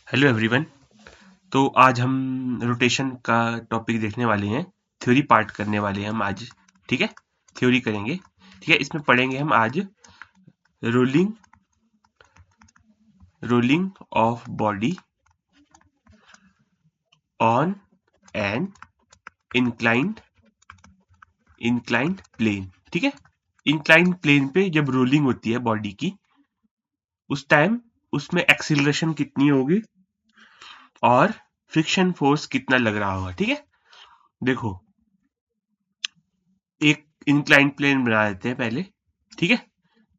Hello everyone. तो आज हम रोटेशन का टॉपिक देखने वाले हैं। थ्योरी पार्ट करने वाले हैं हम आज। ठीक है, थ्योरी करेंगे। ठीक है, इसमें पढ़ेंगे हम आज rolling rolling of body on an inclined inclined plane. ठीक है, इंक्लाइंड प्लेन पे जब रोलिंग होती है बॉडी की, उस टाइम उसमें एक्सीलरेशन कितनी होगी और फ्रिक्शन फोर्स कितना लग रहा होगा। ठीक है, देखो एक इंक्लाइंड प्लेन बना देते हैं पहले। ठीक है,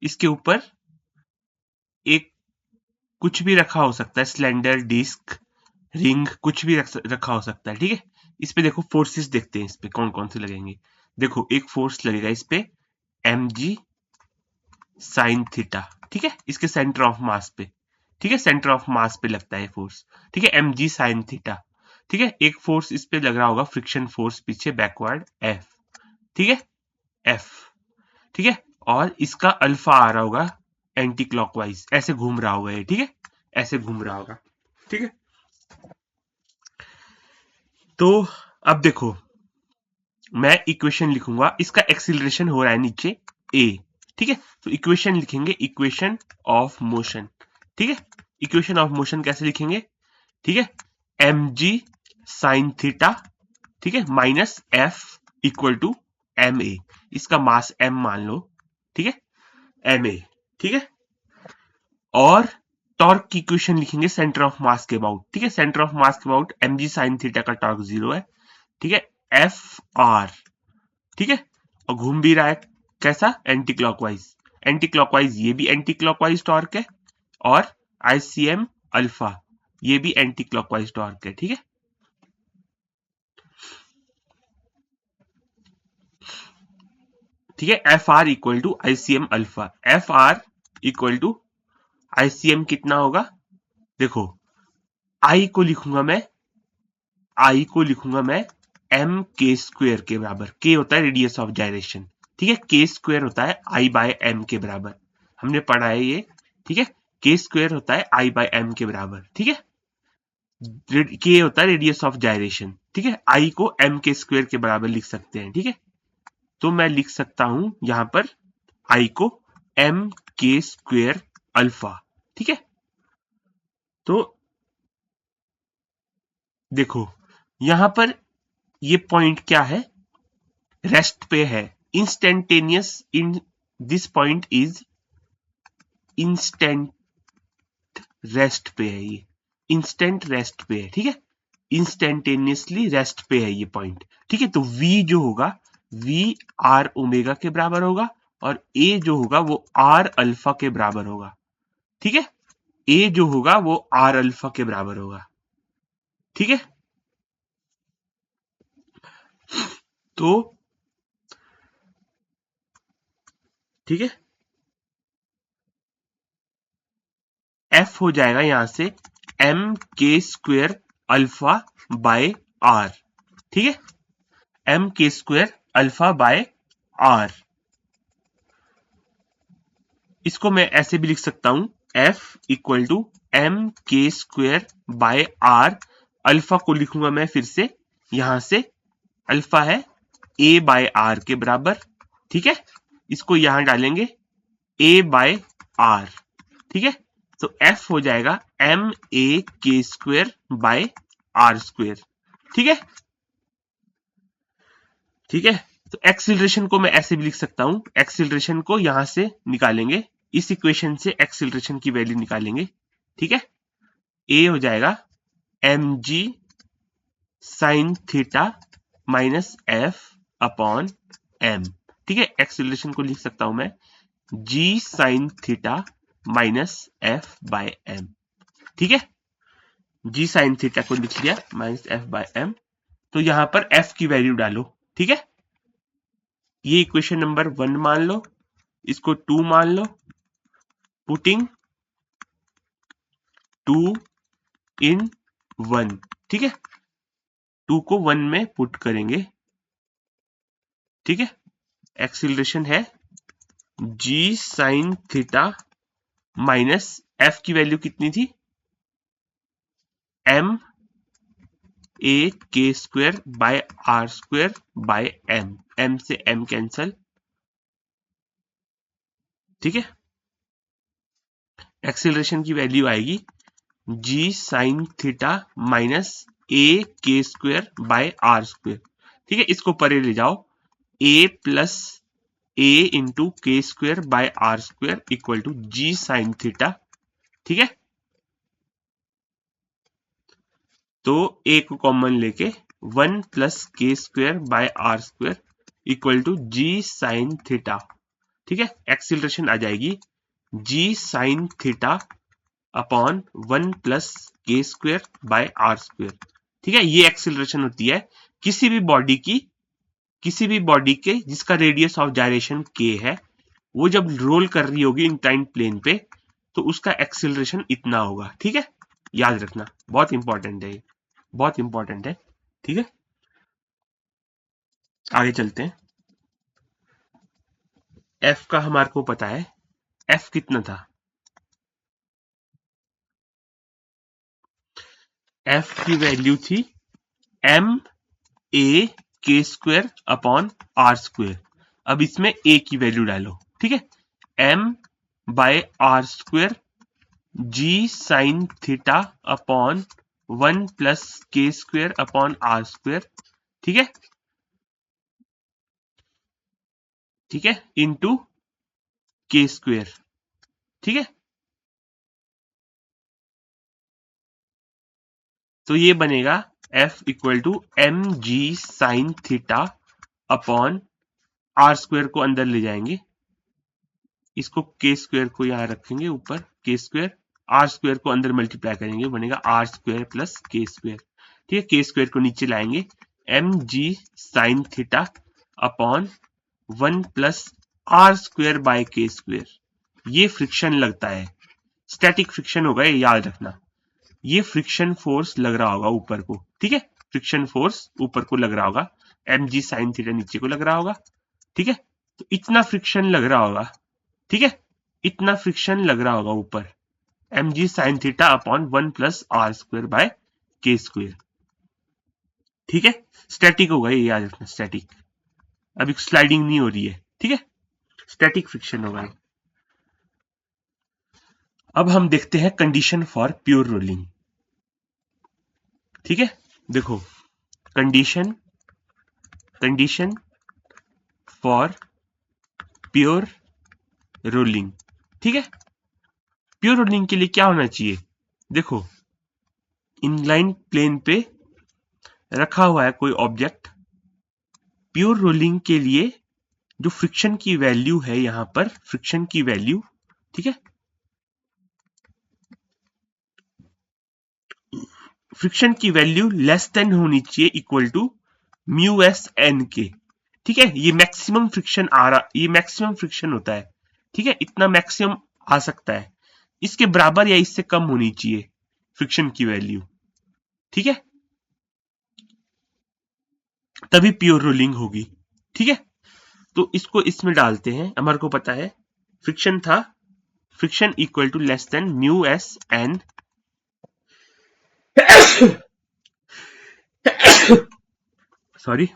इसके ऊपर एक कुछ भी रखा हो सकता है, स्लेंडर डिस्क, रिंग, कुछ भी रखा हो सकता है। ठीक है, इस पे देखो फोर्सेस देखते हैं, इस पे कौन कौन से लगेंगे। देखो एक फोर्स लगेगा इस पे mg साइन थीटा। ठीक है, इसके सेंटर ऑफ मास पे। ठीक है, सेंटर ऑफ मास पे लगता है फोर्स। ठीक है, mg साइन थीटा। ठीक है, एक फोर्स इस पे लग रहा होगा, फ्रिक्शन फोर्स पीछे बैकवर्ड F। ठीक है, F। ठीक है, और इसका अल्फा आ रहा होगा एंटी क्लॉकवाइज, ऐसे घूम रहा होगा ये। ठीक है, ऐसे घूम रहा होगा। ठीक है, तो अब देखो मैं इक्वेशन लिखूंगा, इसका एक्सीलरेशन हो रहा है नीचे a। ठीक है, तो इक्वेशन लिखेंगे, इक्वेशन ऑफ मोशन। ठीक है, इक्वेशन ऑफ मोशन कैसे लिखेंगे। ठीक है, mg साइन थीटा, ठीक है, minus f equal to ma। इसका मास m मान लो। ठीक है, ma। ठीक है, और टॉर्क की इक्वेशन लिखेंगे सेंटर ऑफ मास के अबाउट। ठीक है, सेंटर ऑफ मास के अबाउट mg साइन थीटा का टॉर्क 0 है। ठीक है, एफ आर। ठीक है, और घूम भी रहा है कैसा, एंटी क्लॉकवाइज। एंटी क्लॉकवाइज ये भी एंटी क्लॉकवाइज टॉर्क है, और आईसीएम अल्फा ये भी एंटी क्लॉकवाइज टॉर्क है। ठीक है, ठीक है, F R equal to ICM alpha. F R equal to ICM कितना होगा, देखो आई को लिखूंगा मैं, आई को लिखूंगा मैं एम के स्क्वेयर के बराबर। के होता है रेडियस ऑफ जायरेशन। ठीक है, के स्क्वेयर होता है आई बाय एम के बराबर, हमने पढ़ा है ये। ठीक है, के स्क्वेयर होता है आई बाय एम के बराबर। ठीक है, के होता है रेडियस ऑफ जायरेशन। ठीक है, आई को एम के स्क्वेयर के बराबर लिख सकते हैं। ठीक है, तो मैं लिख सकता हूं यहां पर आई को एम के स्क्वेयर अल्फा। ठीक है, तो देखो यहां पर ये पॉइंट क्या है, रेस्ट पे है। Instantaneous in this point is instant rest पे है, ये इंस्टेंट रेस्ट पे है। ठीक है, इंस्टेंटेनियसली रेस्ट पे है ये पॉइंट। ठीक है, तो v जो होगा, v आर ओमेगा के बराबर होगा, और a जो होगा वो आर अल्फा के बराबर होगा। ठीक है, a जो होगा वो आर अल्फा के बराबर होगा। ठीक है, तो ठीक है, f हो जाएगा यहां से m के स्क्वेयर अल्फा बाय आर। ठीक है, m के स्क्वेयर अल्फा बाय आर। इसको मैं ऐसे भी लिख सकता हूं, f इक्वल टू एम के स्क्वेयर बाय आर। अल्फा को लिखूंगा मैं फिर से, यहां से अल्फा है a बाय आर के बराबर। ठीक है, इसको यहां डालेंगे a बाय आर। ठीक है, तो f हो जाएगा एम ए के स्क्वेयर बाय आर स्क्वेयर। ठीक है, ठीक है, तो एक्सिलरेशन को मैं ऐसे भी लिख सकता हूं, एक्सिलरेशन को यहां से निकालेंगे, इस इक्वेशन से एक्सिलरेशन की वैल्यू निकालेंगे। ठीक है, ए हो जाएगा M G sine theta minus F upon M. ठीक है, एक्सिलरेशन को लिख सकता हूं मैं G sine theta minus F by M. ठीक है, जी साइन थीटा को लिख लिया माइनस एफ बाय एम। तो यहां पर एफ की वैल्यू डालो। ठीक है, ये इक्वेशन नंबर 1 मान लो, इसको 2 मान लो। पुटिंग 2 इन 1। ठीक है, 2 को 1 में पुट करेंगे। ठीक है, एक्सिलरेशन है G sine theta minus F की वैल्यू कितनी थी, M A K square by R square by M, M से एम कैंसल, ठीक है। एक्सीलरेशन की वैल्यू आएगी G sine theta minus A K square by R square, ठीक है। इसको परे ले जाओ, A plus A into K square by R square equal to G sine theta, ठीक है। तो ए को कॉमन लेके 1 plus K square by R square equal to G sine theta, ठीक है। एक्सीलरेशन आ जाएगी G sine theta upon 1 plus K square by R square, ठीक है। ये एक्सीलरेशन होती है किसी भी बॉडी की, किसी भी बॉडी के जिसका रेडियस ऑफ जायरेशन के है, वो जब रोल कर रही होगी इंक्लाइंड प्लेन पे तो उसका एक्सीलरेशन इतना होगा, ठीक है। याद रखना, बहुत इंपॉर्टेंट है, बहुत इंपॉर्टेंट है, ठीक है। आगे चलते हैं। एफ का हमारे को पता है, एफ कितना था, एफ की वैल्यू थी M A K square upon R square. अब इसमें ए की वैल्यू डालो, ठीक है। M by R square G sine theta upon 1 plus K square upon R square, ठीक है, ठीक है, इंटू के स्क्वायर, ठीक है। तो ये बनेगा F equal to M G sine theta upon R square को अंदर ले जाएंगे, इसको के स्क्वायर को यहां रखेंगे ऊपर, के स्क्वायर, आर स्क्वायर को अंदर मल्टीप्लाई करेंगे, बनेगा R square plus K square, ठीक है। के स्क्वायर को नीचे लाएंगे, M G sine theta upon 1 plus R square by K square. ये फ्रिक्शन लगता है, स्टैटिक फ्रिक्शन होगा, ये याद रखना। ये फ्रिक्शन फोर्स लग रहा होगा ऊपर को, ठीक है। फ्रिक्शन फोर्स ऊपर को लग रहा होगा, एम जी साइन थीटा नीचे को लग रहा होगा, ठीक है। तो इतना फ्रिक्शन लग रहा होगा, ठीक है, इतना फ्रिक्शन लग रहा होगा ऊपर, M G sine theta upon 1 plus R square by K square, ठीक है। स्टैटिक होगा, ये याद रखना, स्टैटिक। अभी स्लाइडिंग नहीं हो रही है, ठीक है, स्टैटिक फ्रिक्शन होगा। अब हम देखते हैं कंडीशन फॉर प्योर रोलिंग, ठीक है। देखो, condition condition for pure rolling, ठीक है। प्योर रोलिंग के लिए क्या होना चाहिए, देखो, इंक्लाइंड प्लेन पे रखा हुआ है कोई ऑब्जेक्ट, प्योर रोलिंग के लिए जो फ्रिक्शन की वैल्यू है, यहां पर फ्रिक्शन की वैल्यू, ठीक है, फ्रिक्शन की वैल्यू लेस देन होनी चाहिए equal to mu S N के, ठीक है। ये मैक्सिमम फ्रिक्शन आ रहा, ये मैक्सिमम फ्रिक्शन होता है, ठीक है, इतना मैक्सिमम आ सकता है, इसके बराबर या इससे कम होनी चाहिए फ्रिक्शन की वैल्यू, ठीक है, तभी प्योर रोलिंग होगी, ठीक है। तो इसको इसमें डालते हैं, हमारे को पता है फ्रिक्शन था, friction equal to less than mu S N sorry,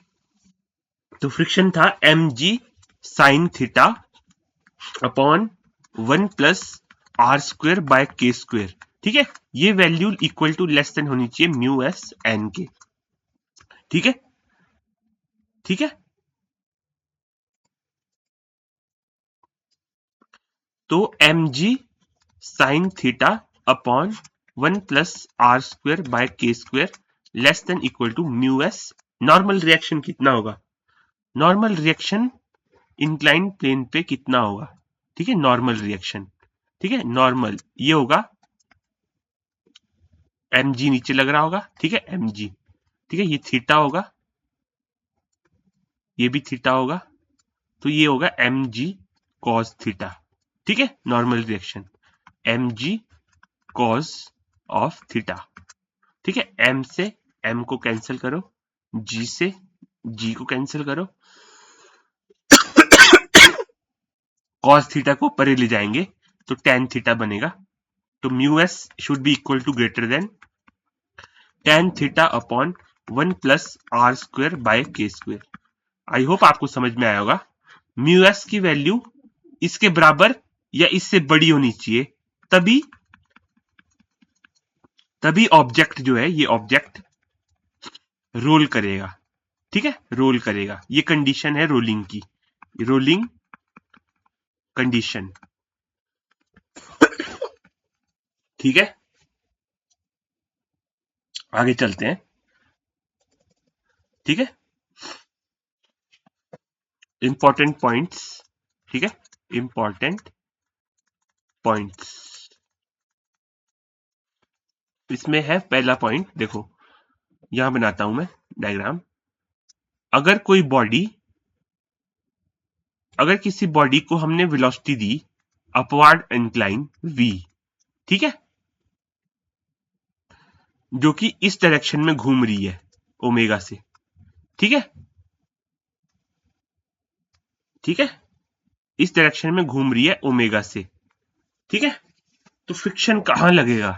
तो फ्रिक्शन था M G sine theta upon 1 plus R square by K square, ठीक है। ये value equal to less than होनी चाहिए म्यू एस एन के, ठीक है, ठीक है। तो M G sine theta upon 1 plus R square by K square less than equal to mu S. Normal reaction कितना होगा, नॉर्मल रिएक्शन इंक्लाइंड प्लेन पे कितना होगा, ठीक है, नॉर्मल रिएक्शन, ठीक है, नॉर्मल ये होगा एम जी नीचे लग रहा होगा, ठीक है, एम जी, ठीक है, ये थीटा होगा, ये भी थीटा होगा, तो ये होगा एम जी कॉस थीटा, ठीक है, normal reaction M G cos of theta, ठीक है। एम से एम को कैंसिल करो, जी से जी को कैंसिल करो, कॉस थीटा को परे ले जाएंगे तो टेन थीटा बनेगा, तो mu S should be equal to greater than tan theta upon 1 plus R square by K square. I hope आपको समझ में आया होगा। म्यू एस की वैल्यू इसके बराबर या इससे बड़ी होनी चाहिए, तभी तभी ऑब्जेक्ट जो है, ये ऑब्जेक्ट रोल करेगा। ठीक है, रोल करेगा। ये कंडीशन है रोलिंग की, रोलिंग कंडीशन। ठीक है, आगे चलते हैं। ठीक है, इंपॉर्टेंट पॉइंट्स। ठीक है, इंपॉर्टेंट पॉइंट्स इसमें है। पहला पॉइंट देखो, यहां बनाता हूं मैं डायग्राम। अगर कोई बॉडी, अगर किसी बॉडी को हमने वेलोसिटी दी अपवर्ड इंक्लाइन v, ठीक है, जो कि इस डायरेक्शन में घूम रही है ओमेगा से। ठीक है, ठीक है, इस डायरेक्शन में घूम रही है ओमेगा से। ठीक है, तो फ्रिक्शन कहां लगेगा,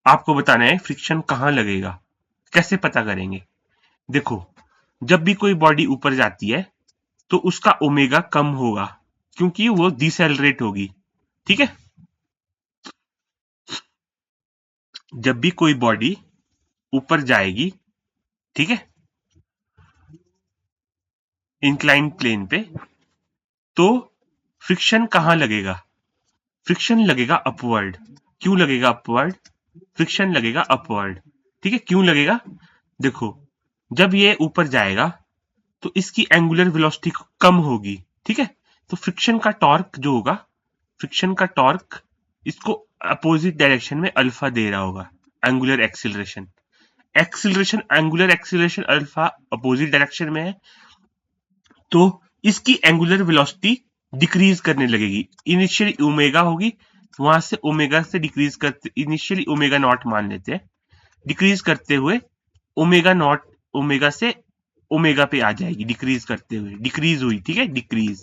आपको बताना है फ्रिक्शन कहां लगेगा। कैसे पता करेंगे? देखो, जब भी कोई बॉडी ऊपर जाती है तो उसका ओमेगा कम होगा, क्योंकि वो डिसेलरेट होगी। ठीक है, जब भी कोई बॉडी ऊपर जाएगी, ठीक है, इंक्लाइन प्लेन पे, तो फ्रिक्शन कहां लगेगा? फ्रिक्शन लगेगा अपवर्ड। क्यों लगेगा अपवर्ड? फ्रिक्शन लगेगा अपवर्ड। ठीक है, क्यों लगेगा? देखो, जब ये ऊपर जाएगा तो इसकी एंगुलर वेलोसिटी कम होगी। ठीक है, तो फ्रिक्शन का टॉर्क जो होगा, फ्रिक्शन का टॉर्क इसको अपोजिट डायरेक्शन में अल्फा दे रहा होगा। Angular acceleration, acceleration, angular acceleration alpha opposite direction में है, तो इसकी एंगुलर वेलोसिटी डिक्रीज करने लगेगी। इनिशियली ओमेगा होगी, वहां से ओमेगा से डिक्रीज करते, इनिशियली ओमेगा नॉट मान लेते हैं, डिक्रीज करते हुए ओमेगा नॉट, ओमेगा से ओमेगा पे आ जाएगी, डिक्रीज करते हुए, डिक्रीज हुई। ठीक है, डिक्रीज,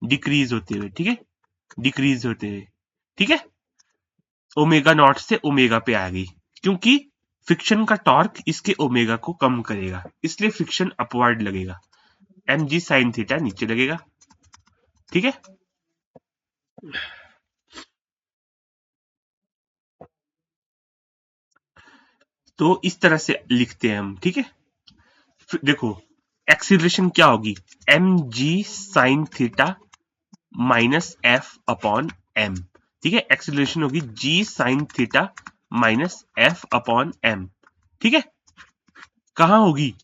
डिक्रीज होते हुए। ठीक है, डिक्रीज होते हुए। ठीक है, ओमेगा नॉट से ओमेगा पे आ गई, क्योंकि फ्रिक्शन का टॉर्क इसके ओमेगा को कम करेगा, इसलिए फ्रिक्शन अपवर्ड लगेगा। एम जी साइन थीटा नीचे लगेगा। ठीक है, तो इस तरह से लिखते हैं हम। ठीक है, देखो, एक्सीलरेशन क्या होगी? M G sine theta minus F upon M. ठीक है, एक्सीलरेशन होगी G sine theta minus F upon M. ठीक है, कहां होगी?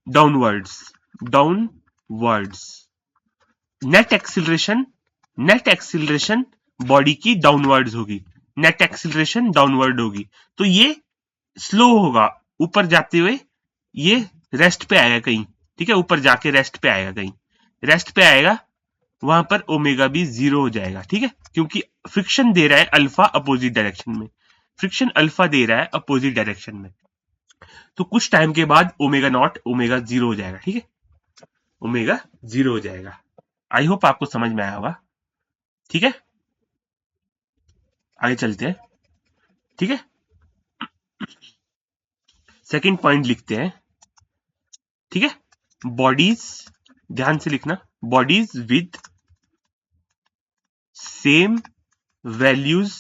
Downwards, downwards. Net acceleration, net acceleration body की डाउनवर्ड्स होगी, नेट एक्सीलरेशन डाउनवर्ड होगी। तो ये स्लो होगा ऊपर जाते हुए, ये रेस्ट पे आएगा कहीं। ठीक है, ऊपर जाके रेस्ट पे आएगा कहीं, रेस्ट पे आएगा, वहां पर ओमेगा भी 0 हो जाएगा। ठीक है, क्योंकि फ्रिक्शन दे रहा है अल्फा अपोजिट डायरेक्शन में, फ्रिक्शन अल्फा दे रहा है अपोजिट डायरेक्शन में, तो कुछ टाइम के बाद ओमेगा नॉट, ओमेगा 0 हो जाएगा। ठीक है, ओमेगा 0 हो जाएगा। आई होप आपको समझ में आया होगा। ठीक है, आगे चलते हैं। ठीक है, सेकंड पॉइंट लिखते हैं। ठीक है, बॉडीज, ध्यान से लिखना, bodies with same values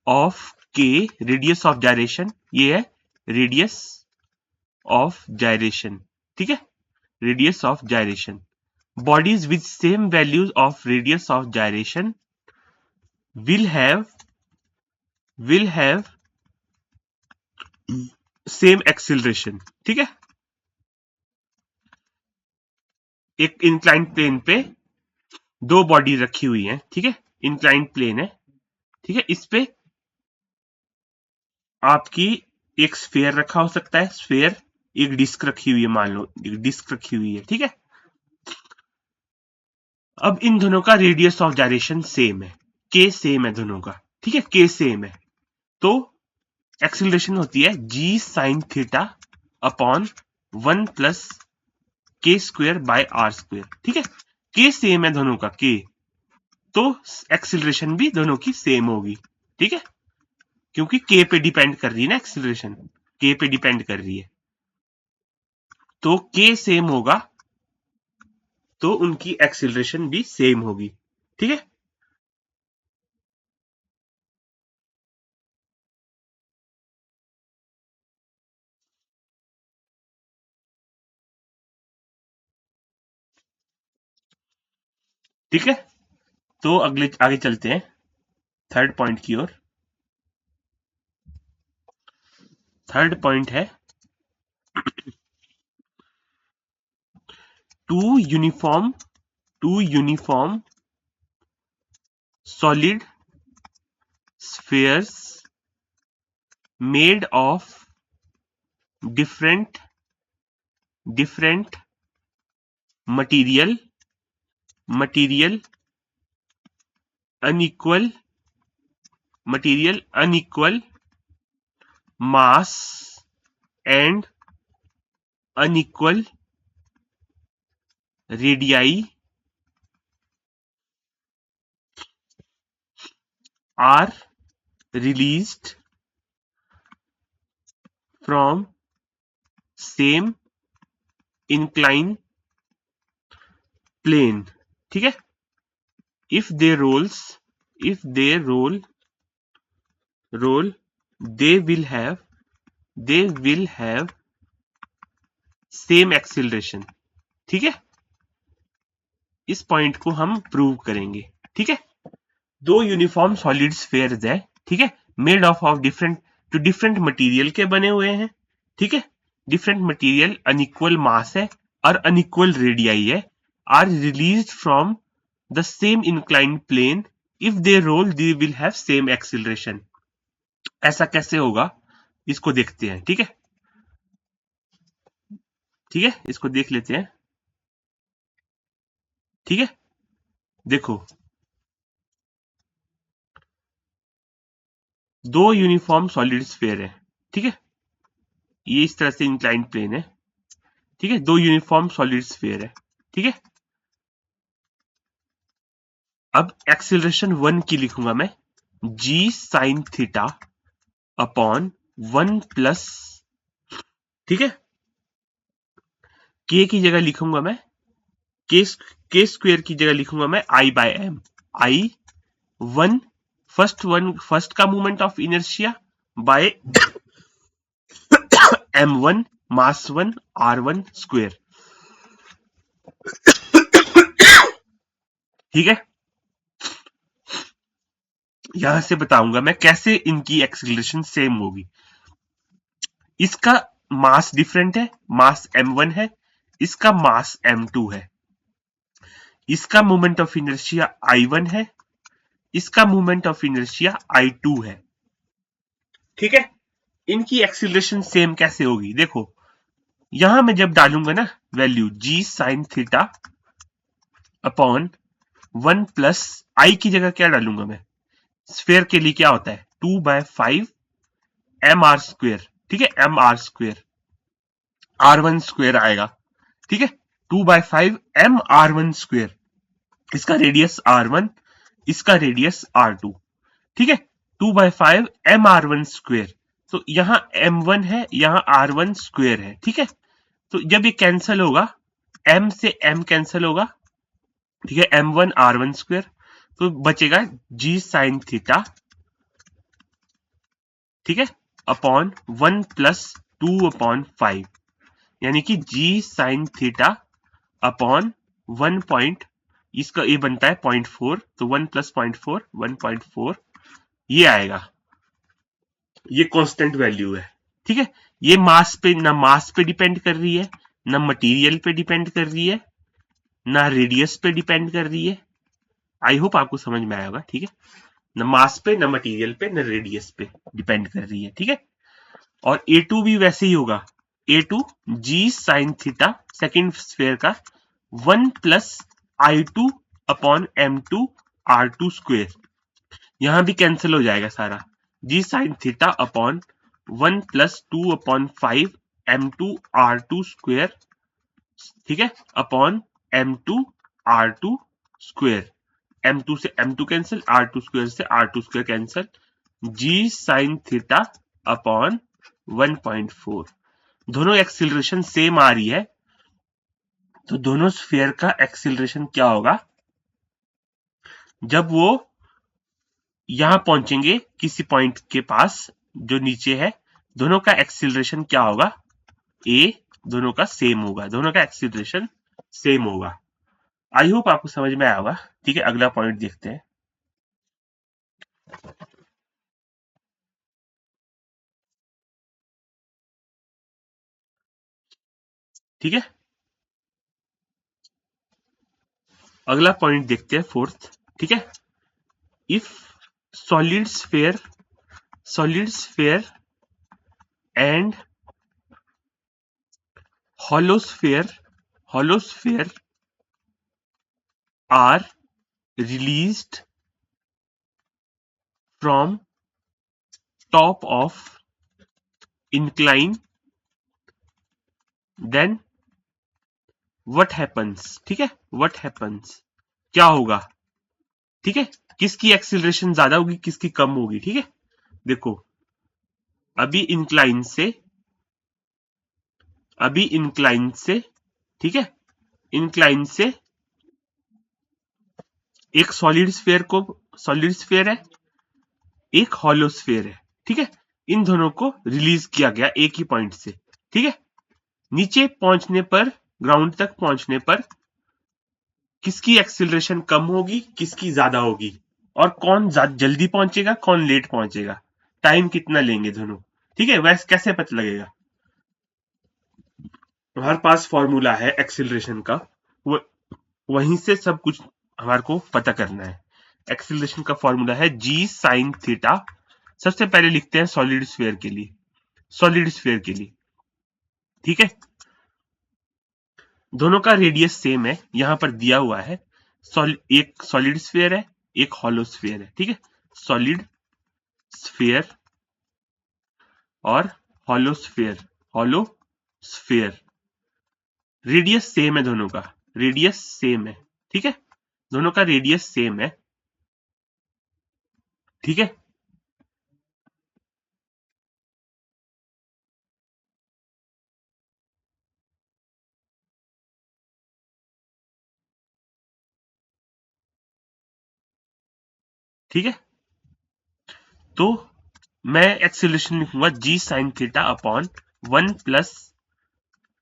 of के रेडियस ऑफ जायरेशन, ये है रेडियस ऑफ जायरेशन। ठीक है, radius of gyration, bodies with same values of radius of gyration will have same acceleration। ठीक है, एक इंक्लाइंड प्लेन पे दो बॉडी रखी हुई है। ठीक है, इंक्लाइंड प्लेन है। ठीक है, इस पे आपकी एक स्फेयर रखा हो सकता है, स्फेयर, एक डिस्क रखी हुई है, मान लो एक डिस्क रखी हुई है। ठीक है, अब इन दोनों का रेडियस ऑफ जायरेशन सेम है, के सेम है दोनों का। ठीक है, के सेम है, तो एक्सीलरेशन होती है G sine theta upon 1 plus K square by R square. ठीक है, के सेम है दोनों का, के, तो एक्सीलरेशन भी दोनों की सेम होगी। ठीक है, क्योंकि के पे डिपेंड कर रही है ना एक्सीलरेशन। के पे डिपेंड कर रही है, तो के सेम होगा तो उनकी एक्सीलरेशन भी सेम होगी। ठीक है, ठीक है। तो अगले आगे चलते हैं थर्ड पॉइंट की ओर। थर्ड पॉइंट है two uniform solid spheres made of different material unequal mass and unequal radii are released from same inclined plane। ठीक है, if they roll they will have same acceleration. ठीक है, इस point को हम प्रूव करेंगे। ठीक है, दो यूनिफॉर्म सॉलिड स्फेयर्स है, ठीक है, मेड ऑफ डिफरेंट मटेरियल के बने हुए हैं। ठीक है, डिफरेंट मटेरियल, अनइक्वल मास है और अनइक्वल रेडियाई है, are released from the same inclined plane, if they roll they will have same acceleration. ऐसा कैसे होगा, इसको देखते हैं। ठीक है, इसको देख लेते हैं। ठीक है, देखो, दो यूनिफॉर्म सॉलिड स्फेयर है। ठीक है, ये इस तरह से इंक्लाइंड प्लेन है। ठीक है, दो यूनिफॉर्म सॉलिड स्फेयर है। ठीक है, अब एक्सीलरेशन 1 की लिखूंगा मैं G sine theta upon 1 plus, ठीक है, के की जगह लिखूंगा मैं के स्क्वेयर की जगह लिखूंगा मैं I by M. I one first का movement of inertia by m1 mass 1 r1 square. ठीक है, यहां से बताऊंगा मैं कैसे इनकी एक्सीलरेशन सेम होगी। इसका मास डिफरेंट है, मास m1 है, इसका मास m2 है, इसका मोमेंट ऑफ इनर्शिया i1 है, इसका मोमेंट ऑफ इनर्शिया i2 है। ठीक है, इनकी एक्सीलरेशन सेम कैसे होगी, देखो यहां मैं जब डालूंगा ना वैल्यू जी साइन थीटा अपॉन 1 प्लस आई की जगह क्या डालूंगा मैं, स्फेयर के लिए क्या होता है 2/5 एम आर स्क्वेयर। ठीक है, M R square, r1 square आएगा। ठीक है, 2/5 एम r1 स्क्वेयर, इसका रेडियस r1, इसका रेडियस r2। ठीक है, 2/5 एम r1 स्क्वेयर, तो यहां m1 है, यहां r1 स्क्वेयर है। ठीक है, तो जब ये कैंसिल होगा, m से m कैंसिल होगा। ठीक है, m1 r1 स्क्वेयर, तो बचेगा g साइन थीटा, ठीक है, अपॉन 1 प्लस 2/5, यानी कि g sign theta upon 1 point, इसका ये बनता है 0.4, तो 1 प्लस 0.4 1.4 ये आएगा। ये कांस्टेंट वैल्यू है। ठीक है, ये मास पे ना मास पे डिपेंड कर रही है, ना मटेरियल पे डिपेंड कर रही है, ना रेडियस पे डिपेंड कर रही है। आई होप आपको समझ में आया होगा। ठीक है, न मास पे, न मटेरियल पे, न रेडियस पे डिपेंड कर रही है। ठीक है, और A2 भी वैसे ही होगा, A2 जी साइन थीटा सेकेंड स्फेयर का 1 plus I2 upon M2 R2 square, यहां भी कैंसिल हो जाएगा सारा, G sine theta upon 1 plus 2/5 M2 R2 square, ठीक है, upon M2 R2 square, m2 से m2 कैंसिल, r2 स्क्वायर से r2 square cancel, g sign theta upon 1.4। दोनों एक्सीलरेशन सेम आ रही है, तो दोनों स्फीयर का एक्सीलरेशन क्या होगा जब वो यहां पहुंचेंगे किसी पॉइंट के पास जो नीचे है, दोनों का एक्सीलरेशन क्या होगा, ए दोनों का सेम होगा, दोनों का एक्सीलरेशन सेम होगा। आई होप आपको समझ में आया होगा। ठीक है, अगला पॉइंट देखते हैं। ठीक है, अगला पॉइंट देखते हैं, फोर्थ। ठीक है, if solid sphere and hollow sphere are released from top of incline, then what happens। ठीक है, what happens क्या होगा। ठीक है, किसकी एक्सीलरेशन ज्यादा होगी, किसकी कम होगी। ठीक है, देखो अभी इंक्लाइन से ठीक है, इंक्लाइन से एक सॉलिड स्फीयर है, एक हॉलो स्फीयर है। ठीक है, इन दोनों को रिलीज किया गया एक ही पॉइंट से। ठीक है, नीचे पहुंचने पर, ग्राउंड तक पहुंचने पर किसकी एक्सीलरेशन कम होगी, किसकी ज्यादा होगी, और कौन जल्दी पहुंचेगा, कौन लेट पहुंचेगा, टाइम कितना लेंगे दोनों। ठीक है, वैसे कैसे पता लगेगा। हमारे पास फॉर्मूला है एक्सीलरेशन का, वो वहीं से सब कुछ हमारे को पता करना है। एक्सीलरेशन का फॉर्मूला है जी साइन थीटा। सबसे पहले लिखते हैं सॉलिड स्फीयर के लिए। ठीक है, दोनों का रेडियस सेम है, यहां पर दिया हुआ है। एक सॉलिड स्फीयर है, एक हॉलो स्फीयर है। ठीक है, सॉलिड स्फीयर और हॉलो स्फीयर रेडियस सेम है, दोनों का रेडियस सेम है। ठीक है, दोनों का रेडियस सेम है। ठीक है, ठीक है, तो मैं एक्सीलरेशन लिखूंगा G sine theta upon 1 plus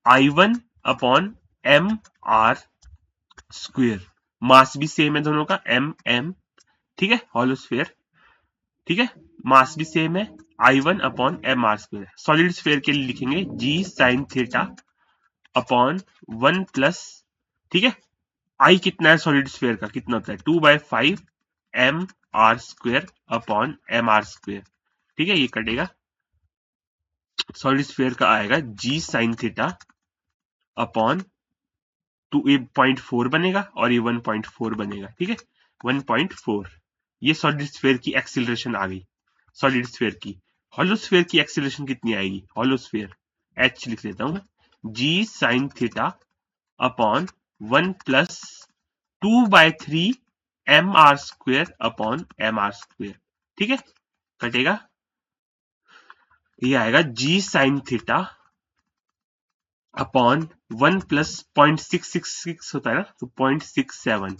I1 upon M R square. Mass भी सेम है दोनों का, एम। ठीक है, हॉलो स्फीयर। ठीक है, मास भी सेम है, I1 upon M R square. Solid sphere के लिए लिखेंगे G sine theta upon 1 plus, ठीक है, आई कितना है सॉलिड स्फीयर का, कितना होता है 2/5 M R square upon M R square. ठीक है, ये कटेगा, सॉलिड स्फीयर का आएगा जी साइन थीटा अपॉन 0.4 बनेगा और ये 1.4 बनेगा। ठीक है, 1.4। ये सॉलिड स्फीयर की एक्सीलरेशन आ गई। सॉलिड स्फीयर की, हॉलो स्फीयर की एक्सीलरेशन कितनी आएगी, हॉलो स्फीयर एच लिख लेता हूं मैं, G sine theta upon 1 plus 2/3 M R square upon M R square. ठीक है, कटेगा, ये आएगा G sine theta upon 1 plus 0.666 होता है ना, तो 0.67।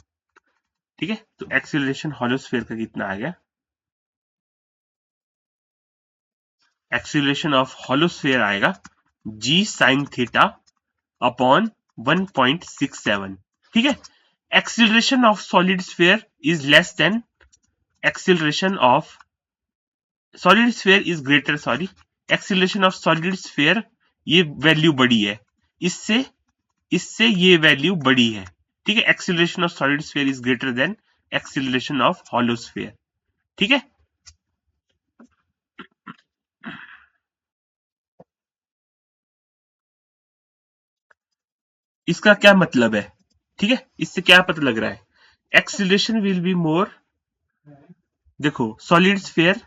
ठीक है, तो एक्सीलरेशन हॉलो स्फीयर का कितना आ गया, एक्सीलरेशन ऑफ हॉलो स्फीयर आएगा जी साइन थीटा अपॉन 1.67। ठीक है, acceleration of solid sphere is less than acceleration of solid sphere is greater, sorry, acceleration of solid sphere, ये वैल्यू बड़ी है, इससे इससे ये वैल्यू बड़ी है। ठीक है, acceleration of solid sphere is greater then acceleration of hollow sphere. ठीक है, इसका क्या मतलब है। ठीक है, इससे क्या पता लग रहा है, एक्सीलरेशन विल बी मोर। देखो सॉलिड स्फीयर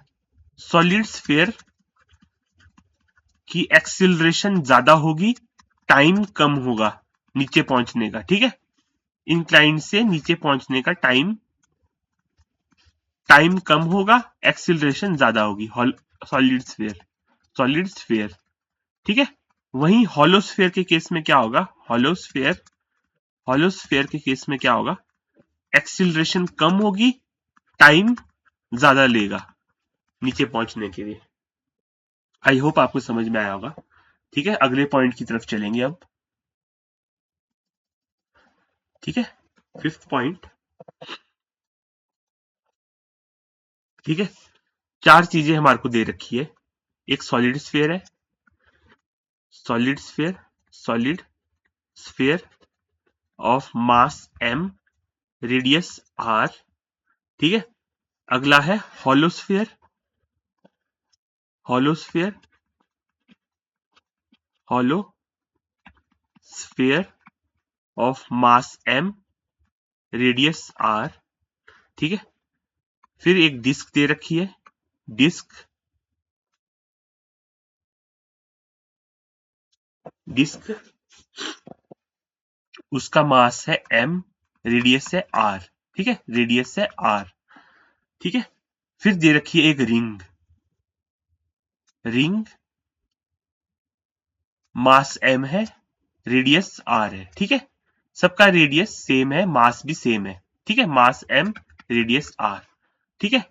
की एक्सीलरेशन ज्यादा होगी, टाइम कम होगा नीचे पहुंचने का। ठीक है, इंक्लाइन से नीचे पहुंचने का टाइम कम होगा, एक्सीलरेशन ज्यादा होगी सॉलिड स्फीयर। सॉलिड स्फीयर, ठीक है। वहीं हॉलोस्फीयर के केस में क्या होगा, हॉलोस्फीयर के केस में क्या होगा, एक्सीलरेशन कम होगी, टाइम ज्यादा लेगा नीचे पहुंचने के लिए। आई होप आपको समझ में आया होगा, ठीक है। अगले पॉइंट की तरफ चलेंगे अब, ठीक है। फिफ्थ पॉइंट, ठीक है। चार चीजें हमारे को दे रखी है, एक सॉलिड स्फीयर है, solid sphere of mass m, radius r, ठीक है। अगला है hollow sphere, hollow sphere of mass m, radius r, ठीक है। फिर एक डिस्क दे रखी है, डिस्क उसका मास है m, रेडियस है r, ठीक है, रेडियस है r, ठीक है। फिर दे रखी है एक रिंग मास m है, रेडियस r है, ठीक है। सबका रेडियस सेम है, मास भी सेम है, ठीक है, मास m, रेडियस r, ठीक है।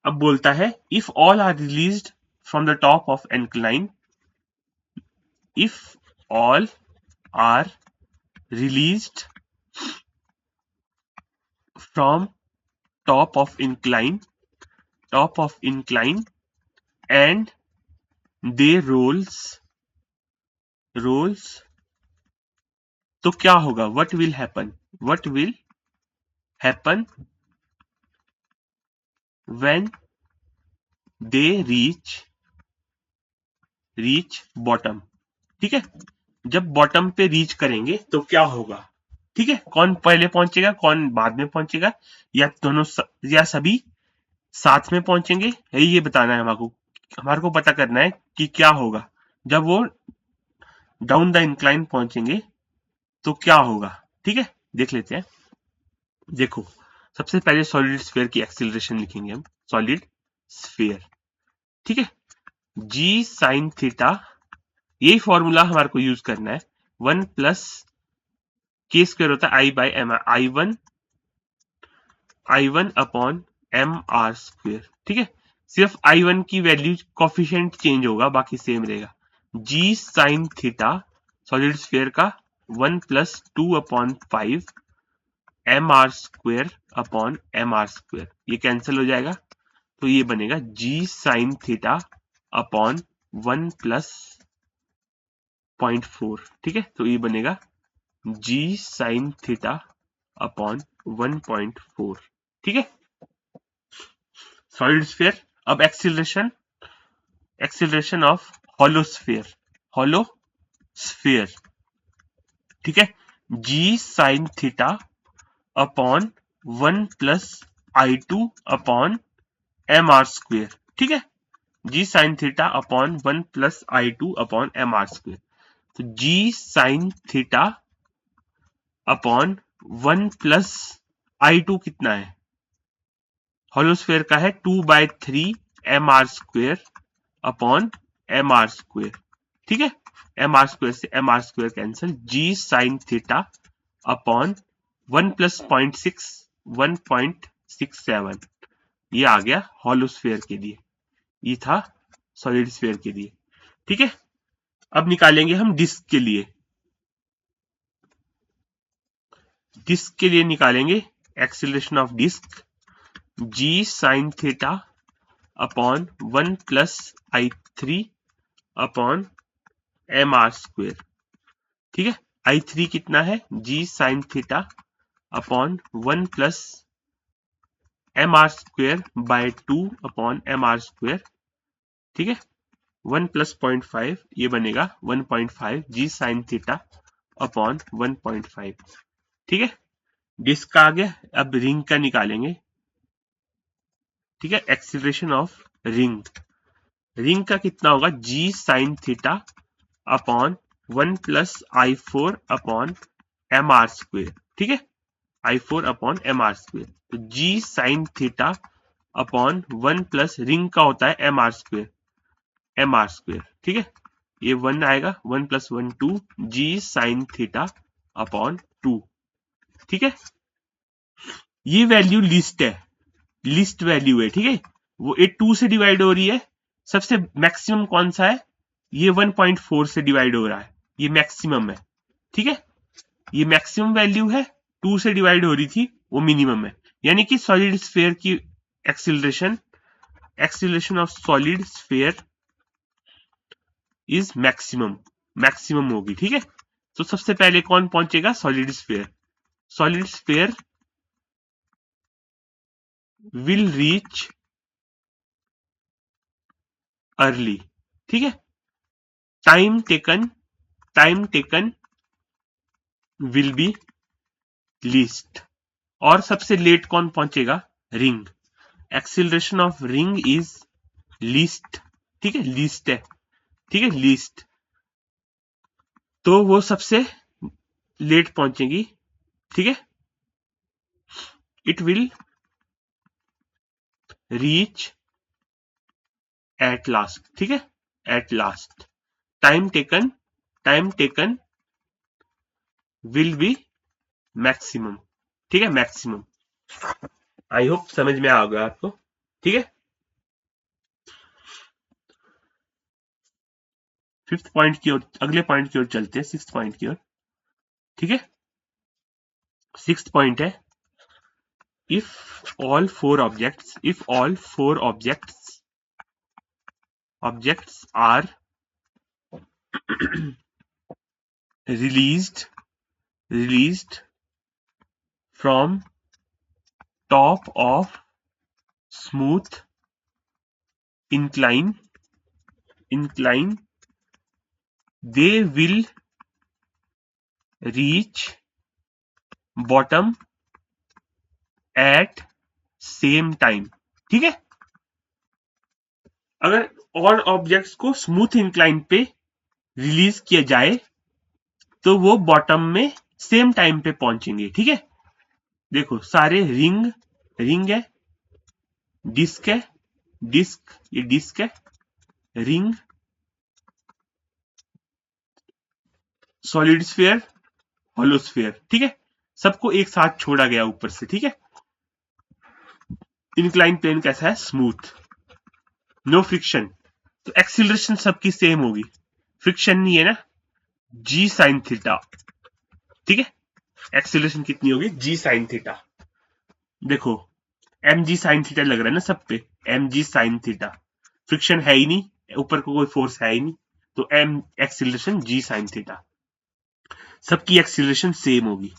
अब बोलता है if all are released from the top of incline, if all are released from top of incline and they rolls, तो क्या होगा, what will happen when they reach bottom, ठीक है। जब बॉटम पे रीच करेंगे तो क्या होगा, ठीक है। कौन पहले पहुंचेगा, कौन बाद में पहुंचेगा, या दोनों या सभी साथ में पहुंचेंगे, ये बताना है हमारे को पता करना है कि क्या होगा जब वो डाउन द इंक्लाइन पहुंचेंगे तो क्या होगा, ठीक है। देख लेते हैं। देखो, सबसे पहले सॉलिड स्फीयर की एक्सीलरेशन लिखेंगे हम, सॉलिड स्फीयर, ठीक है। जी साइन थीटा, यही फॉर्मूला हमारे को यूज करना है, 1 प्लस के स्क्वायर होता है I by M, I1 upon M R square, ठीक है। सिर्फ I1 की वैल्यू कॉफिशिएंट चेंज होगा, बाकी सेम रहेगा। G sine theta solid sphere का 1 plus 2 upon 5 M R square upon M R square, ये कैंसिल हो जाएगा, तो ये बनेगा G sine theta upon 1 plus 0.4, ठीक है। तो ये बनेगा जी साइन थीटा अपॉन 1.4, ठीक है, सॉलिड स्फीयर। अब एक्सीलरेशन ऑफ हॉलोस्फीयर, ठीक है। G sine theta upon 1 plus I2 upon M R square, ठीक है। G sine theta upon 1 plus I2 upon M R square, तो G sine theta upon 1 plus I2 कितना है, hollow sphere का है 2/3 M R square upon M R square, ठीक है। M R square से M R square cancel, G sine theta upon 1 plus 1.67, ये आ गया हॉलोस्फीयर के लिए, ये था सॉलिड स्फीयर के लिए, ठीक है। अब निकालेंगे हम डिस्क के लिए, निकालेंगे acceleration of disc, G sine theta upon 1 plus I3 upon M R square, ठीक है। I3 कितना है, G sine theta upon 1 plus M R square by 2 upon M R square, ठीक है। 1 प्लस 0.5, ये बनेगा 1.5 जी साइन थीटा अपॉन 1.5, ठीक है। डिस्क का आ गया, अब रिंग का निकालेंगे, ठीक है। एक्सीलरेशन ऑफ रिंग का कितना होगा, G sine theta upon 1 plus I4 upon M R square, ठीक है, I4 upon M R square, तो G sine theta upon 1 plus ring का होता है M R square, M R square, ठीक है। ये 1 आएगा, 1 + 1 2 g sin थीटा अपॉन 2, ठीक है। ये वैल्यू लिस्ट है, लिस्ट वैल्यू है, ठीक है। वो 2 से डिवाइड हो रही है। सबसे मैक्सिमम कौन सा है? ये 1.4 से डिवाइड हो रहा है, ये मैक्सिमम है, ठीक है। ये मैक्सिमम वैल्यू है, 2 से डिवाइड हो रही थी, वो मिनिमम है। यानी कि सॉलिड स्फीयर की acceleration, acceleration of solid sphere is maximum, maximum होगी, ठीक है। तो सबसे पहले कौन पहुंचेगा? Solid sphere. Solid sphere will reach early, ठीक है। Time taken will be least. और सबसे लेट कौन पहुंचेगा? Ring. Acceleration of ring is least, ठीक है, लीस्ट है, ठीक है, लीस्ट। तो वो सबसे लेट पहुंचेगी, ठीक है। It will reach at last, ठीक है, at last. Time taken will be maximum, ठीक है, मैक्सिमम। आई होप समझ में आ गया आपको, ठीक है। फिफ्थ पॉइंट की ओर, अगले पॉइंट की ओर चलते हैं, सिक्स्थ पॉइंट की ओर, ठीक है। सिक्स्थ पॉइंट है, if all four objects are released from top of smooth incline, they will reach bottom at same time, ठीक है। अगर और ऑब्जेक्ट्स को स्मूथ इंक्लाइन पे रिलीज किया जाए तो वो बॉटम में सेम टाइम पे पहुंचेंगे, ठीक है। देखो सारे रिंग है, डिस्क है, ये डिस्क है, ring, solid sphere, hollow sphere, ठीक है। सबको एक साथ छोड़ा गया ऊपर से, ठीक है। इंक्लाइन प्लेन कैसा है? Smooth, no friction. तो एक्सीलरेशन सबकी सेम होगी, फ्रिक्शन नहीं है ना, जी साइन थीटा, ठीक है। एक्सीलरेशन कितनी होगी? G sine theta. देखो एम जी साइन थीटा लग रहा है ना सब पे, M G sine theta. Friction है ही नहीं, ऊपर को कोई फोर्स है ही नहीं, तो एम एक्सीलरेशन जी साइन थीटा। सबकी एक्सीलरेशन सेम होगी,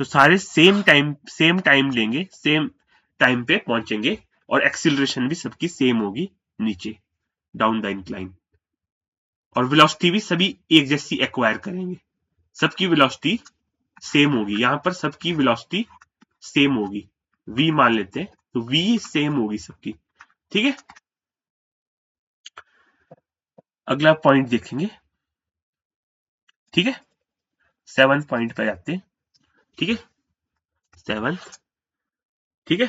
तो सारे सेम टाइम लेंगे, सेम टाइम पे पहुंचेंगे, और एक्सीलरेशन भी सबकी सेम होगी नीचे, डाउन द इंक्लाइन। और वेलोसिटी भी सभी एक जैसी एक्वायर करेंगे, सबकी वेलोसिटी सेम होगी। यहां पर सबकी वेलोसिटी सेम होगी, v मान लेते हैं, तो v सेम होगी सबकी, ठीक है। अगला पॉइंट देखेंगे, ठीक है। 7 पॉइंट पे जाते हैं, ठीक है, 7, ठीक है।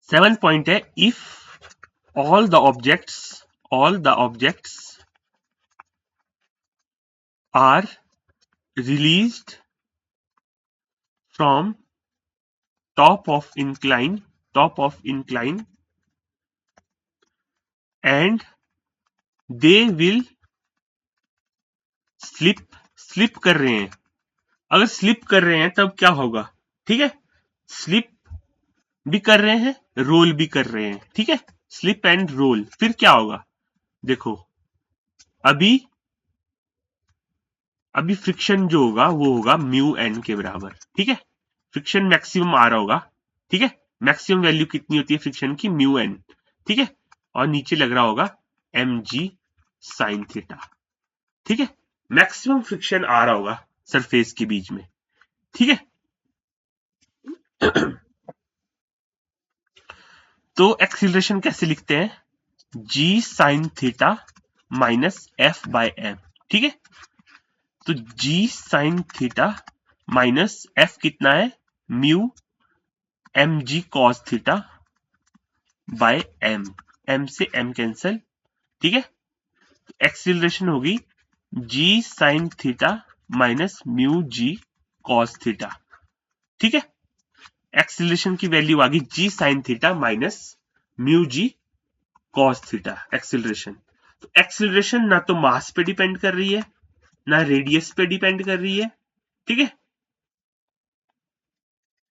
7 पॉइंट है, if all the objects are released from top of incline and they will slip कर रहे हैं। अगर स्लिप कर रहे हैं तब क्या होगा? ठीक है, स्लिप भी कर रहे हैं, रोल भी कर रहे हैं, ठीक है, स्लिप एंड रोल। फिर क्या होगा? देखो अभी फ्रिक्शन जो होगा वो होगा म्यू एन के बराबर, ठीक है। फ्रिक्शन मैक्सिमम आ रहा होगा, ठीक है। मैक्सिमम वैल्यू कितनी होती है फ्रिक्शन की? म्यू एन, ठीक है। और नीचे लग रहा होगा एम जी साइन थीटा, ठीक है। मैक्सिमम फ्रिक्शन आ रहा होगा सरफेस के बीच में, ठीक है। तो एक्सीलरेशन कैसे लिखते हैं? G sine theta minus F by M, ठीक है। तो G sine theta minus F कितना है, mu M G cos theta by M, M से एम कैंसल, ठीक है। एक्सीलरेशन होगी G sine theta minus mu G cos theta, ठीक है। एक्सीलरेशन की वैल्यू आ गई G sine theta minus mu G cos theta acceleration. तो एक्सीलरेशन ना तो मास पे डिपेंड कर रही है ना रेडियस पे डिपेंड कर रही है, ठीक है,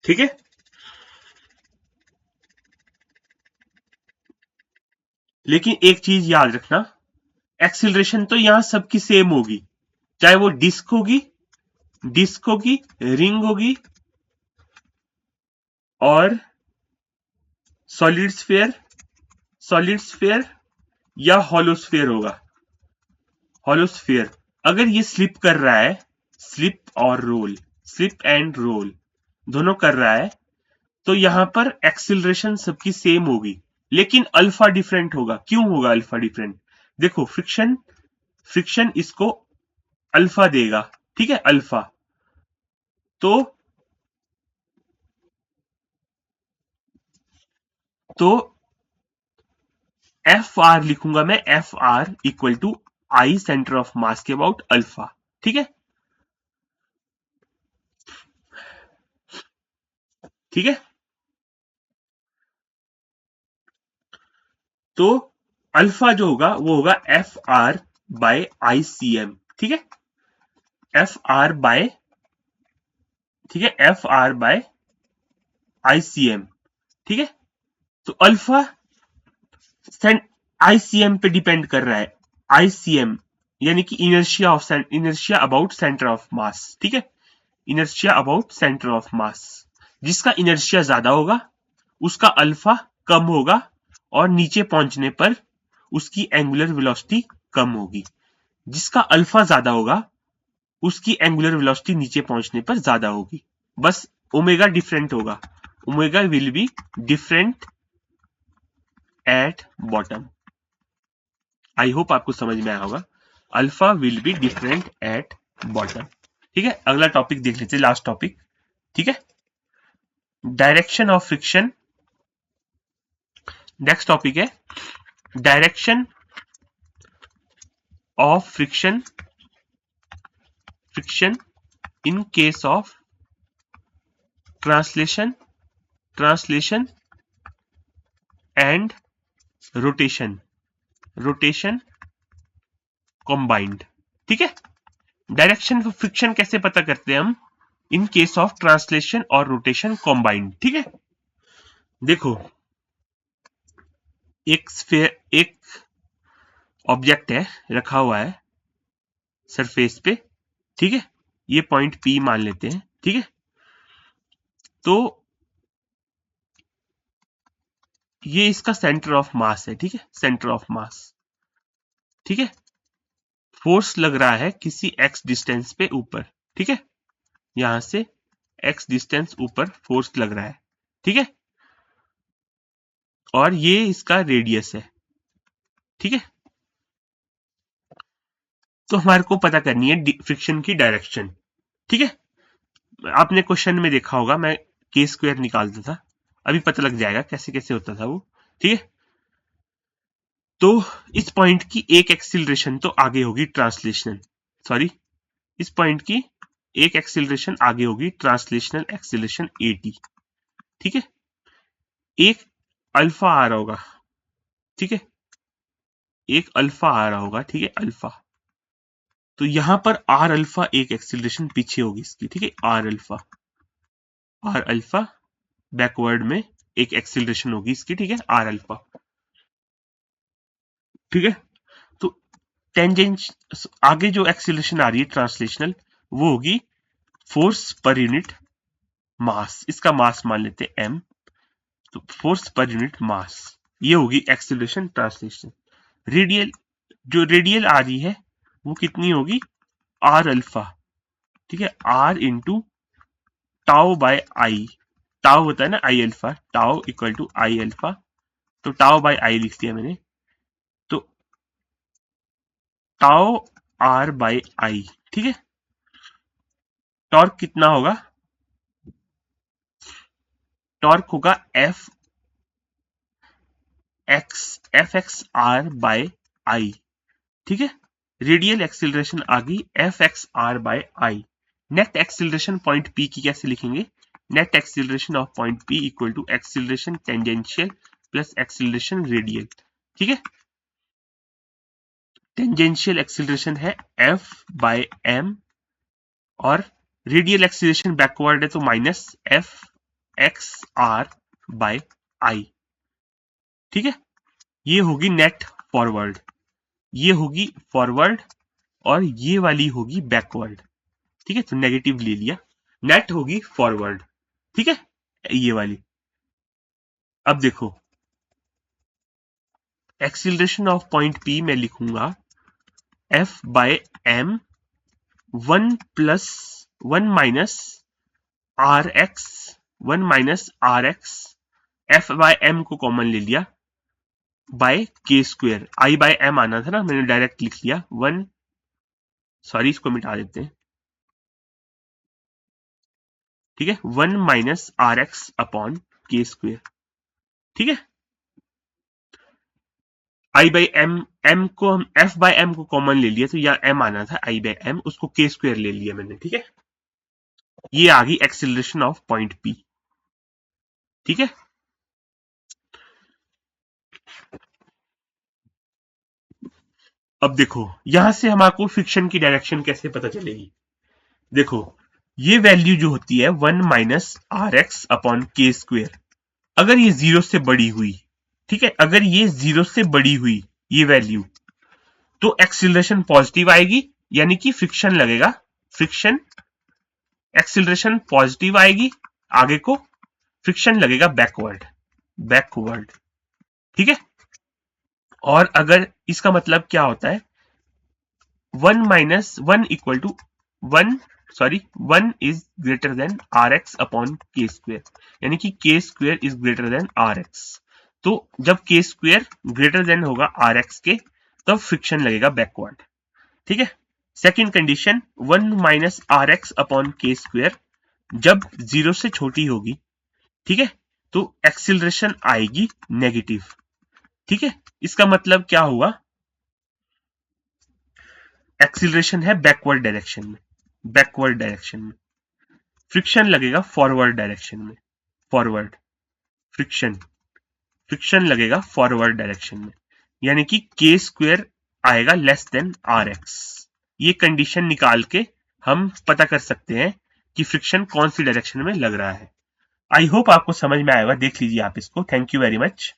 ठीक है। लेकिन एक चीज याद रखना, एक्सीलरेशन तो यहां सबकी सेम होगी, चाहे वो डिस्क होगी, रिंग होगी और सॉलिड स्फेयर या हॉलोस्फेयर होगा। हॉलोस्फेयर अगर ये स्लिप कर रहा है, स्लिप एंड रोल दोनों कर रहा है, तो यहां पर एक्सिलरेशन सबकी सेम होगी, लेकिन अल्फा डिफरेंट होगा। क्यों होगा अल्फा डिफरेंट? देखो फ्रिक्शन इसको अल्फा देगा, ठीक है, अल्फा। तो तो एफ आर लिखूंगा मैं, F R equal to I center of mass के अबाउट अल्फा, ठीक है, ठीक है। तो अल्फा जो होगा वो होगा F R by I C M, ठीक है, एफ आर बाय, ठीक है, F are by I C M, ठीक है। तो अल्फा आईसीएम पे डिपेंड कर रहा है, आईसीएम यानी कि इनर्शिया अबाउट सेंटर ऑफ मास, ठीक है, इनर्शिया अबाउट सेंटर ऑफ मास। जिसका इनर्शिया ज्यादा होगा उसका अल्फा कम होगा और नीचे पहुंचने पर उसकी एंगुलर वेलोसिटी कम होगी। जिसका अल्फा ज्यादा होगा उसकी एंगुलर वेलोसिटी नीचे पहुंचने पर ज्यादा होगी। बस ओमेगा डिफरेंट होगा, omega will be different at bottom. I hope आपको समझ में आया होगा। Alpha will be different at bottom, ठीक है। अगला टॉपिक देख लेते हैं, लास्ट टॉपिक, ठीक है, direction of friction. Next topic है direction of friction in case of translation and rotation combined, ठीक है। डायरेक्शन ऑफ फ्रिक्शन कैसे पता करते हैं हम? इन केस ऑफ ट्रांसलेशन और रोटेशन कॉम्बाइंड, ठीक है। देखो एक ऑब्जेक्ट है, रखा हुआ है सरफेस पे, ठीक है, ये पॉइंट पी मान लेते हैं, ठीक है। तो ये इसका सेंटर ऑफ मास है, ठीक है, सेंटर ऑफ मास, ठीक है। फोर्स लग रहा है किसी एक्स डिस्टेंस पे ऊपर, ठीक है, यहां से एक्स डिस्टेंस ऊपर फोर्स लग रहा है, ठीक है, और ये इसका रेडियस है, ठीक है। तो हमारे को पता करनी है फ्रिक्शन की डायरेक्शन, ठीक है। आपने क्वेश्चन में देखा होगा मैं के स्क्वायर निकालता था, अभी पता लग जाएगा कैसे कैसे होता था वो, ठीक है। तो इस पॉइंट की एक एक्सिलरेशन तो आगे होगी इस पॉइंट की एक एक्सिलरेशन आगे होगी ट्रांसलेशनल एक्सिलरेशन एटी, ठीक है। एक अल्फा आ रहा होगा, ठीक है, एक अल्फा आ रहा होगा, ठीक है, अल्फा। तो यहां पर आर अल्फा एक एक्सिलरेशन पीछे होगी इसकी, ठीक है, आर अल्फा बैकवर्ड में एक एक्सिलरेशन होगी इसकी, ठीक है, आर अल्फा, ठीक है। तो टेंजेंट आगे जो एक्सिलरेशन आ रही है ट्रांसलेशनल, वो होगी फोर्स पर यूनिट मास, इसका मास मान लेते हैं एम, तो फोर्स पर यूनिट मास, ये होगी एक्सिलरेशन ट्रांसलेशन। रेडियल जो रेडियल आ रही है वो कितनी होगी, आर अल्फा, ठीक है, R into tau by I, tau होता है ना I alpha, tau equal to I alpha, तो टाउ बाय आई लिख दिया मैंने, तो टाउ आर बाय आई, ठीक है। टॉर्क कितना होगा, टॉर्क होगा F X R by I, ठीक है। रेडियल एक्सिलरेशन आ गई F X R by I. Net acceleration point P की कैसे लिखेंगे, net acceleration of point P equal to acceleration tangential plus acceleration radial, ठीक है। टेंजेंशियल एक्सिलरेशन है एफ बाय एम और रेडियल एक्सिलरेशन बैकवर्ड है तो minus F X R by I, ठीक है। ये होगी नेट फॉरवर्ड, ये होगी फॉरवर्ड और ये वाली होगी बैकवर्ड, ठीक है। तो नेगेटिव ले लिया, नेट होगी फॉरवर्ड, ठीक है, ये वाली। अब देखो एक्सिलरेशन ऑफ पॉइंट पी में लिखूंगा F by M 1 minus R X, 1 minus R X, F by M को कॉमन ले लिया बाय के स्क्वेयर, आई बाय एम आना था ना, मैंने डायरेक्ट लिख लिया 1, सॉरी इसको मिटा देते हैं, ठीक है, 1 minus R X upon K square, ठीक है। आई बाई एम, एम को हम एफ बाई एम को कॉमन ले लिया तो यह एम आना था आई बाई एम, उसको के स्क्वायर ले लिया मैंने, ठीक है। ये आ गई एक्सिलरेशन ऑफ पॉइंट पी, ठीक है। अब देखो यहां से हमारे फ्रिक्शन की डायरेक्शन कैसे पता चलेगी, देखो ये वैल्यू जो होती है 1 minus R X upon K square, अगर ये जीरो से बड़ी हुई, ठीक है, अगर ये जीरो से बड़ी हुई ये वैल्यू, तो एक्सिलरेशन पॉजिटिव आएगी, यानी कि फ्रिक्शन लगेगा, फ्रिक्शन एक्सिलरेशन पॉजिटिव आएगी, आगे को फ्रिक्शन लगेगा बैकवर्ड, बैकवर्ड, ठीक है। और अगर इसका मतलब क्या होता है 1 minus 1 equal to 1, sorry 1 is greater than R X upon K square, यानी कि K square is greater than R X, तो जब के स्क्वेयर ग्रेटर देन होगा आर एक्स के तब फ्रिक्शन लगेगा बैकवर्ड, ठीक है। Second condition 1 minus R X upon K square जब जीरो से छोटी होगी, ठीक है, तो एक्सिलरेशन आएगी नेगेटिव, ठीक है। इसका मतलब क्या हुआ, एक्सिलरेशन है बैकवर्ड डायरेक्शन में, बैकवर्ड डायरेक्शन में, फ्रिक्शन लगेगा फॉरवर्ड डायरेक्शन में, फॉरवर्ड फ्रिक्शन, फ्रिक्शन लगेगा फॉरवर्ड डायरेक्शन में, यानी कि के स्क्वेयर आएगा लेस देन आर एक्स। ये कंडीशन निकाल के हम पता कर सकते हैं कि फ्रिक्शन कौन सी डायरेक्शन में लग रहा है। आई होप आपको समझ में आएगा, देख लीजिए आप इसको। Thank you very much.